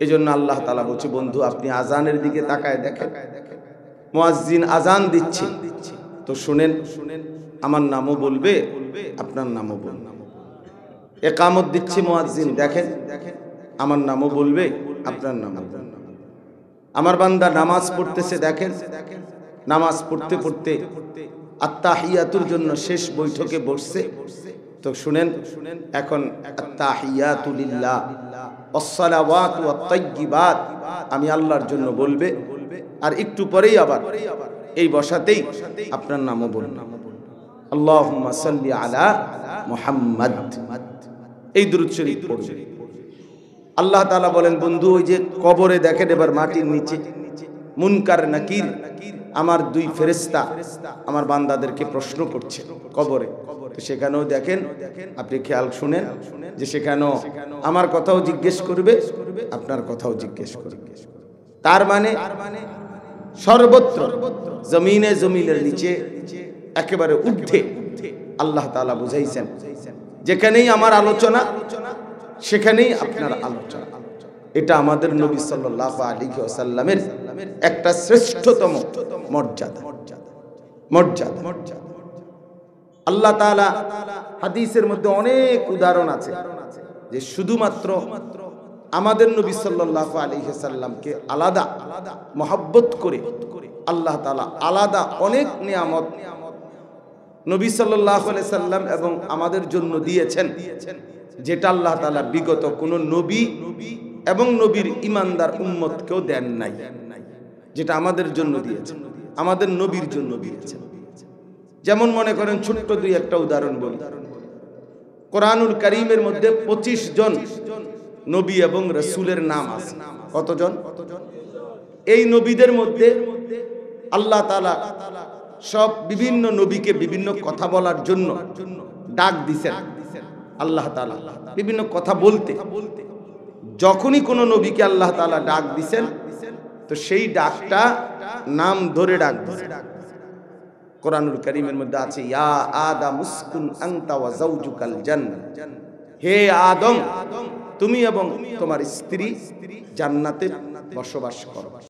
এজন্য আল্লাহ তাআলা বলছে, বন্ধু আপনি আজানের দিকে তাকায় দেখেন, মুয়াজ্জিন আজান দিচ্ছে তো শুনেন, আমার নামও বলবে, আপনার নামও বলবে। ইকামত দিচ্ছে মুয়াজ্জিন, দেখেন আমার নামও বলবে, আপনার নামও বলবে। আমার বান্দা নামাজ পড়তেছে, দেখেন নামাজ পড়তে পড়তে আত্তাহিয়াতুর জন্য শেষ বৈঠকে বসছে তো শুনেন, এখন আত্তাহিয়াতু লিল্লাহ ওয়াসসালাওয়াতু ওয়াত-তাইয়্যিবাত আমি আল্লাহর জন্য বলবে, আর একটু পরেই আবার এই বসাতেই আপনার নামও বলবে, আল্লাহুম্মা সাল্লি আলা মুহাম্মাদ, এই দুরূদ শরীফ পড়বে। আল্লাহ তাআলা বলেন, বন্ধু ওই যে কবরে দেখেন, এবার মাটির নিচে মুনকার নাকির আমার দুই ফেরেশতা আমার বান্দাদেরকে প্রশ্ন করছে কবরে, তো সেখানেও দেখেন, আপনি খেয়াল শুনেন যে সেখানেও আমার কথাও জিজ্ঞেস করবে, আপনার কথাও জিজ্ঞেস করবে। তার মানে সর্বত্র জমিনে জমিনের নিচে একেবারে ঊর্ধ্বে আল্লাহ তাআলা বুঝাইছেন, যেখানেই আমার আলোচনা সেখানেই আপনার আলোচনা। এটা আমাদের নবী সাল্লাল্লাহু আলাইহি ওয়াসাল্লামের একটা শ্রেষ্ঠতম মর্যাদা। আল্লাহ তাআলা হাদিসের মধ্যে অনেক উদাহরণ আছে যে শুধুমাত্র আমাদের নবী সাল্লাল্লাহু আলাইহি ওয়াসাল্লামকে আলাদা মহব্বত করে আল্লাহ তাআলা আলাদা অনেক নিয়ামত নবী সাল্লাল্লাহু আলাইহি সাল্লাম এবং আমাদের জন্য দিয়েছেন, যেটা আল্লাহ তাআলা বিগত কোন নবী এবং নবীর ঈমানদার উম্মতকেও দেন নাই, যেটা আমাদের জন্য দিয়েছেন, আমাদের নবীর জন্য দিয়েছেন। যেমন মনে করেন ছোট্ট দুই একটা উদাহরণ বলি। কোরআনুল কারীমের মধ্যে 25 জন নবী এবং রাসূলের নাম আছে। কতজন? এই নবীদের মধ্যে আল্লাহ তাআলা সব বিভিন্ন নবীকে বিভিন্ন কথা বলার জন্য ডাক দিয়েছেন। আল্লাহ তাআলা বিভিন্ন কথা বলতে, যখনই কোনো নবীকে আল্লাহ তাআলা ডাক দিয়েছেন তো সেই ডাকটা নাম ধরে ডাক দিয়েছেন। কোরআনুল কারীমের মধ্যে আছে, ইয়া আদম উসকুন আনতা ওয়া যাওজুকাল জান্নাহ, হে আদম তুমি এবং তোমার স্ত্রী জান্নাতে বসবাস করো।